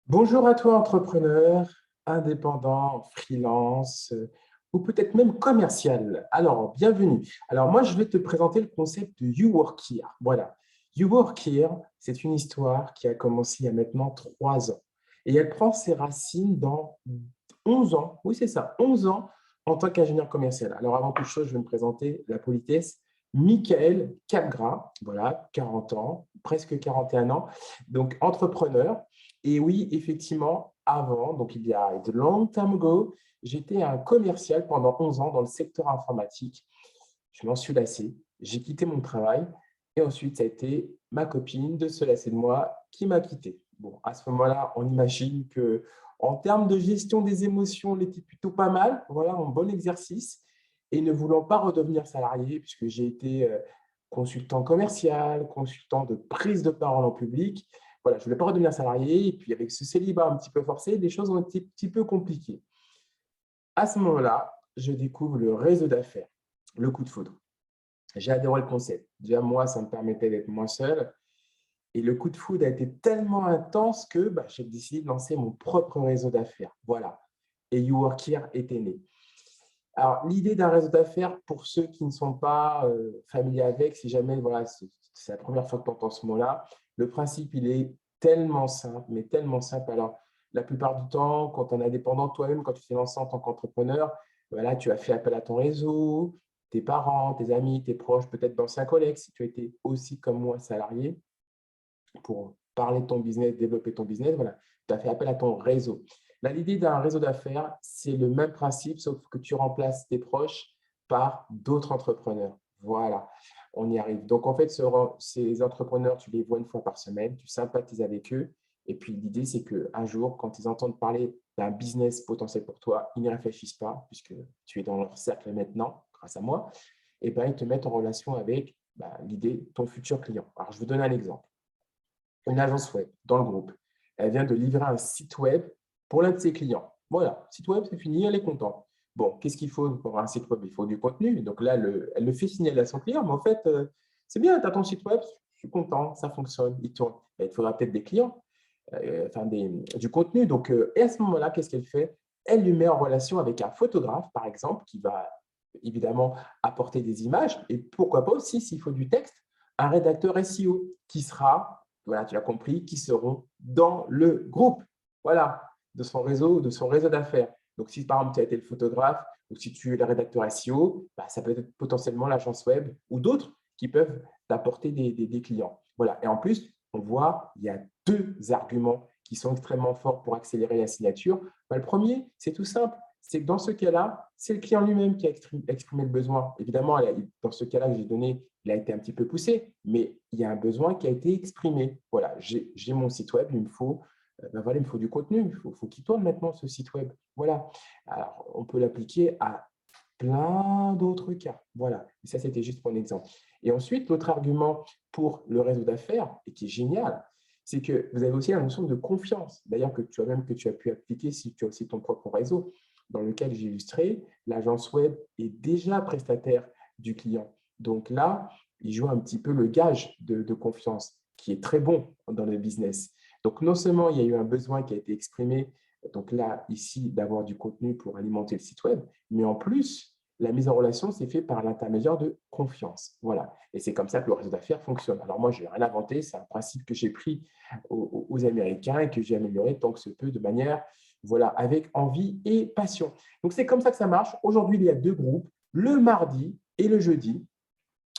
Bonjour à toi, entrepreneur, indépendant, freelance ou peut-être même commercial. Alors, bienvenue. Alors, moi, je vais te présenter le concept de You Work Here. Voilà. You Work Here, c'est une histoire qui a commencé il y a maintenant 3 ans. Et elle prend ses racines dans 11 ans. Oui, c'est ça, 11 ans en tant qu'ingénieur commercial. Alors, avant toute chose, je vais me présenter la politesse. Michael Capgras, voilà, 40 ans, presque 41 ans, donc entrepreneur. Et oui, effectivement, avant, donc il y a de long time ago, j'étais un commercial pendant 11 ans dans le secteur informatique. Je m'en suis lassé, j'ai quitté mon travail et ensuite, ça a été ma copine de se lasser de moi qui m'a quitté. Bon, à ce moment-là, on imagine que en termes de gestion des émotions, on était plutôt pas mal, voilà, un bon exercice. Et ne voulant pas redevenir salarié, puisque j'ai été consultant commercial, consultant de prise de parole en public, voilà, je ne voulais pas redevenir salarié. Et puis, avec ce célibat un petit peu forcé, les choses ont été un petit peu compliquées. À ce moment-là, je découvre le réseau d'affaires, le coup de foudre. J'ai adoré le concept. Déjà, moi, ça me permettait d'être moins seul. Et le coup de foudre a été tellement intense que j'ai décidé de lancer mon propre réseau d'affaires. Voilà. Et You Work Here était né. Alors, l'idée d'un réseau d'affaires, pour ceux qui ne sont pas familiers avec, si jamais voilà, c'est la première fois que tu entends ce mot-là, le principe, il est tellement simple, mais tellement simple. Alors, la plupart du temps, quand tu es indépendant toi-même, quand tu t'es lancé en tant qu'entrepreneur, voilà, tu as fait appel à ton réseau, tes parents, tes amis, tes proches, peut-être d'anciens collègues, si tu as été aussi comme moi salarié, pour parler de ton business, développer ton business, voilà, tu as fait appel à ton réseau. Là, l'idée d'un réseau d'affaires, c'est le même principe, sauf que tu remplaces tes proches par d'autres entrepreneurs. Voilà, on y arrive. Donc, en fait, ces entrepreneurs, tu les vois une fois par semaine, tu sympathises avec eux. Et puis, l'idée, c'est qu'un jour, quand ils entendent parler d'un business potentiel pour toi, ils n'y réfléchissent pas, puisque tu es dans leur cercle maintenant, grâce à moi, et ben, ils te mettent en relation avec l'idée, ton futur client. Alors, je vous donne un exemple. Une agence web dans le groupe. Elle vient de livrer un site web pour l'un de ses clients. Voilà, site web, c'est fini, elle est contente. Bon, qu'est-ce qu'il faut pour un site web? Il faut du contenu. Donc là, elle le fait signaler à son client, mais en fait, c'est bien, tu as ton site web, je suis content, ça fonctionne, il tourne. Mais il te faudra peut-être des clients, du contenu. Donc, et à ce moment-là, qu'est-ce qu'elle fait? Elle lui met en relation avec un photographe, par exemple, qui va évidemment apporter des images. Et pourquoi pas aussi, s'il faut du texte, un rédacteur SEO qui sera, voilà, tu as compris, qui seront dans le groupe, voilà, de son réseau d'affaires. Donc, si par exemple, tu as été le photographe ou si tu es le rédacteur SEO, ça peut être potentiellement l'agence web ou d'autres qui peuvent t'apporter des clients. Voilà. Et en plus, on voit, il y a deux arguments qui sont extrêmement forts pour accélérer la signature. Le premier, c'est tout simple, c'est que dans ce cas-là, c'est le client lui-même qui a exprimé le besoin. Évidemment, dans ce cas-là que j'ai donné, il a été un petit peu poussé, mais il y a un besoin qui a été exprimé. Voilà, j'ai mon site web, voilà, il me faut du contenu, il faut qu'il tourne maintenant ce site web. Voilà. Alors, on peut l'appliquer à plein d'autres cas. Voilà. Et ça, c'était juste pour un exemple. Et ensuite, l'autre argument pour le réseau d'affaires, et qui est génial, c'est que vous avez aussi la notion de confiance. D'ailleurs, que tu as pu appliquer si tu as aussi ton propre réseau. Dans lequel j'ai illustré, l'agence web est déjà prestataire du client. Donc là, il joue un petit peu le gage de confiance, qui est très bon dans le business. Donc, non seulement il y a eu un besoin qui a été exprimé, donc là, ici, d'avoir du contenu pour alimenter le site web, mais en plus, la mise en relation s'est faite par l'intermédiaire de confiance. Voilà. Et c'est comme ça que le réseau d'affaires fonctionne. Alors moi, je n'ai rien inventé, c'est un principe que j'ai pris aux Américains et que j'ai amélioré tant que se peut de manière, voilà, avec envie et passion. Donc c'est comme ça que ça marche. Aujourd'hui, il y a deux groupes, le mardi et le jeudi.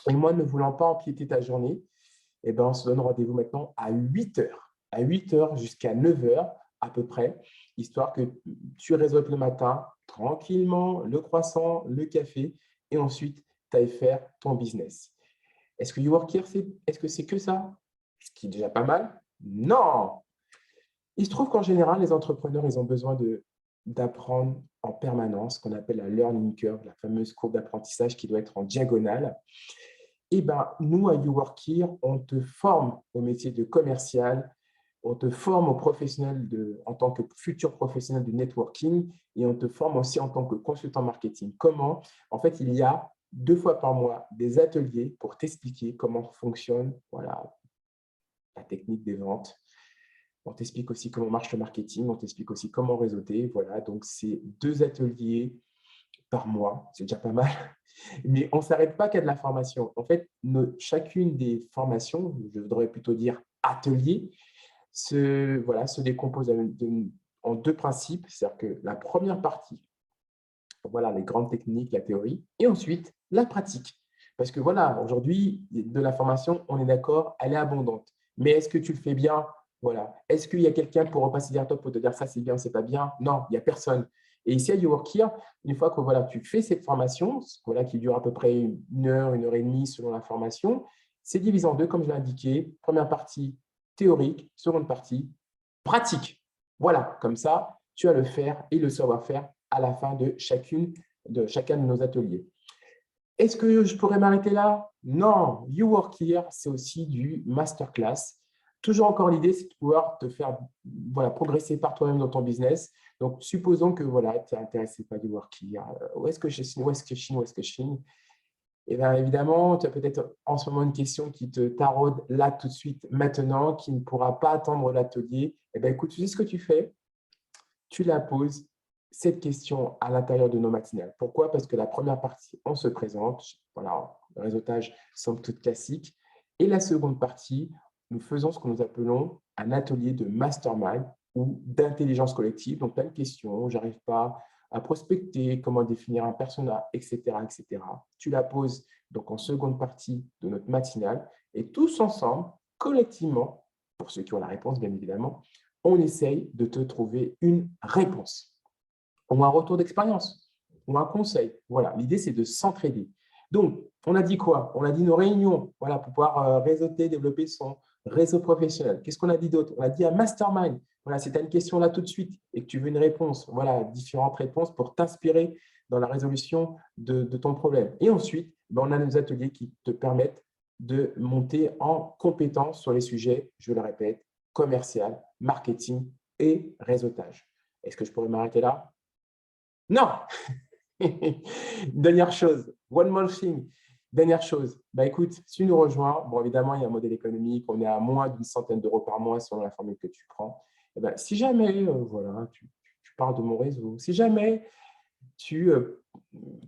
Et moi, ne voulant pas empiéter ta journée, eh ben, on se donne rendez-vous maintenant à 8 heures. À 8 heures jusqu'à 9 heures à peu près, histoire que tu réseautes le matin tranquillement, le croissant, le café, et ensuite, tu ailles faire ton business. Est-ce que YouWork Here, est-ce que c'est que ça? Ce qui est déjà pas mal? Non! Il se trouve qu'en général, les entrepreneurs, ils ont besoin d'apprendre en permanence, ce qu'on appelle la learning curve, la fameuse courbe d'apprentissage qui doit être en diagonale. Eh ben, nous, à YouWork Here, on te forme au métier de commercial, on te forme en tant que futur professionnel du networking et on te forme aussi en tant que consultant marketing. Comment? En fait, il y a 2 fois par mois des ateliers pour t'expliquer comment fonctionne voilà, la technique des ventes, On t'explique aussi comment marche le marketing, on t'explique aussi comment réseauter. Voilà, donc c'est 2 ateliers par mois, c'est déjà pas mal. Mais on ne s'arrête pas qu'à de la formation. En fait, chacune des formations, je voudrais plutôt dire ateliers, se décompose en 2 principes. C'est-à-dire que la première partie, voilà, les grandes techniques, la théorie, et ensuite la pratique. Parce que voilà, aujourd'hui, de la formation, on est d'accord, elle est abondante. Mais est-ce que tu le fais bien? Voilà. Est-ce qu'il y a quelqu'un pour repasser derrière toi pour te dire ça c'est bien, c'est pas bien? Non, il n'y a personne. Et ici à YouWork Here, une fois que voilà, tu fais cette formation, voilà, qui dure à peu près 1 heure et demie selon la formation, c'est divisé en 2, comme je l'ai indiqué. Première partie théorique, seconde partie pratique. Voilà, comme ça, tu as le faire et le savoir-faire à la fin de chacun de nos ateliers. Est-ce que je pourrais m'arrêter là? Non, You Work Here, c'est aussi du masterclass. Toujours encore l'idée, c'est de pouvoir te faire voilà, progresser par toi-même dans ton business. Donc, supposons que voilà, tu es intéressé par You Work Here. Où est-ce que je signe? Où est-ce que je signe? Où est-ce que je signe? Et bien évidemment, tu as peut-être en ce moment une question qui te taraude là tout de suite, maintenant, qui ne pourra pas attendre l'atelier. Eh bien, écoute, tu sais ce que tu fais? Tu la poses, cette question, à l'intérieur de nos matinales. Pourquoi? Parce que la première partie, on se présente, voilà, le réseautage somme toute classique. Et la seconde partie, nous faisons ce que nous appelons un atelier de mastermind ou d'intelligence collective. Donc, plein de questions, j'arrive pas à prospecter, comment définir un persona, etc., etc. Tu la poses donc en seconde partie de notre matinale et tous ensemble, collectivement, pour ceux qui ont la réponse, bien évidemment, on essaye de te trouver une réponse ou un retour d'expérience ou un conseil. Voilà, l'idée, c'est de s'entraider. Donc, on a dit quoi? On a dit nos réunions, voilà, pour pouvoir réseauter, développer son réseau professionnel. Qu'est-ce qu'on a dit d'autre? On a dit un mastermind. Voilà, si tu as une question là tout de suite et que tu veux une réponse, voilà, différentes réponses pour t'inspirer dans la résolution de ton problème. Et ensuite, ben, on a nos ateliers qui te permettent de monter en compétence sur les sujets, je le répète, commercial, marketing et réseautage. Est-ce que je pourrais m'arrêter là? Non. Dernière chose, one more thing. Dernière chose, bah écoute, si tu nous rejoins, bon évidemment il y a un modèle économique, on est à moins d'une centaine d'euros par mois selon la formule que tu prends. Et ben, si jamais voilà, tu parles de mon réseau, si jamais tu,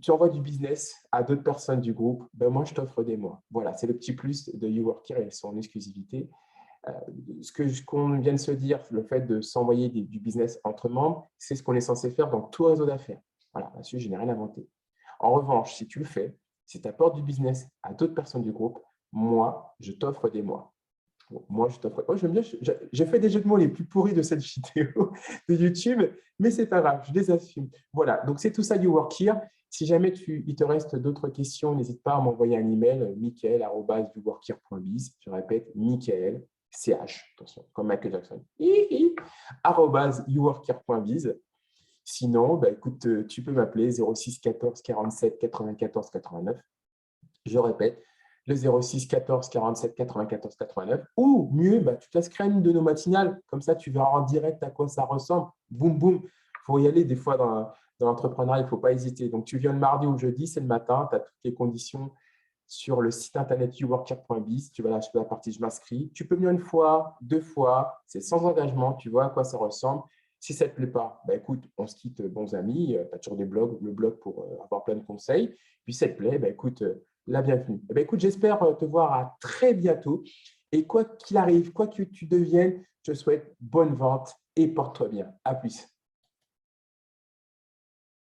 tu envoies du business à d'autres personnes du groupe, ben moi je t'offre des mois. Voilà, c'est le petit plus de YouWork Here et son exclusivité. Ce qu'on vient de se dire, le fait de s'envoyer du business entre membres, c'est ce qu'on est censé faire dans tout réseau d'affaires. Voilà, là-dessus, je n'ai rien inventé. En revanche, si tu le fais, si tu apportes du business à d'autres personnes du groupe, moi, je t'offre des mois. Moi, je t'offre. Oh, j'aime bien, j'ai fait des jeux de mots les plus pourris de cette vidéo de YouTube, mais c'est pas grave, je les assume. Voilà, donc c'est tout ça du Work Here. Si jamais il te reste d'autres questions, n'hésite pas à m'envoyer un email, michael@youworkhere.biz. Je répète, Michael, CH, attention, comme Michael Jackson, @youworkhere.biz. Sinon, bah, écoute, tu peux m'appeler 06 14 47 94 89. Je répète, le 06 14 47 94 89. Ou mieux, bah, tu t'inscris à une de nos matinales. Comme ça, tu verras en direct à quoi ça ressemble. Boum, boum. Il faut y aller des fois dans l'entrepreneuriat, il ne faut pas hésiter. Donc, tu viens le mardi ou le jeudi, c'est le matin. Tu as toutes les conditions sur le site internet youworkhere.biz. Tu vas lâcher la partie je m'inscris. Tu peux venir une fois, 2 fois. C'est sans engagement. Tu vois à quoi ça ressemble. Si ça ne te plaît pas, bah, écoute, on se quitte bons amis. Tu as toujours le blog pour avoir plein de conseils. Puis si ça te plaît, bah, écoute, la bienvenue. Eh bien, écoute, j'espère te voir à très bientôt. Et quoi qu'il arrive, quoi que tu deviennes, je te souhaite bonne vente et porte-toi bien. À plus.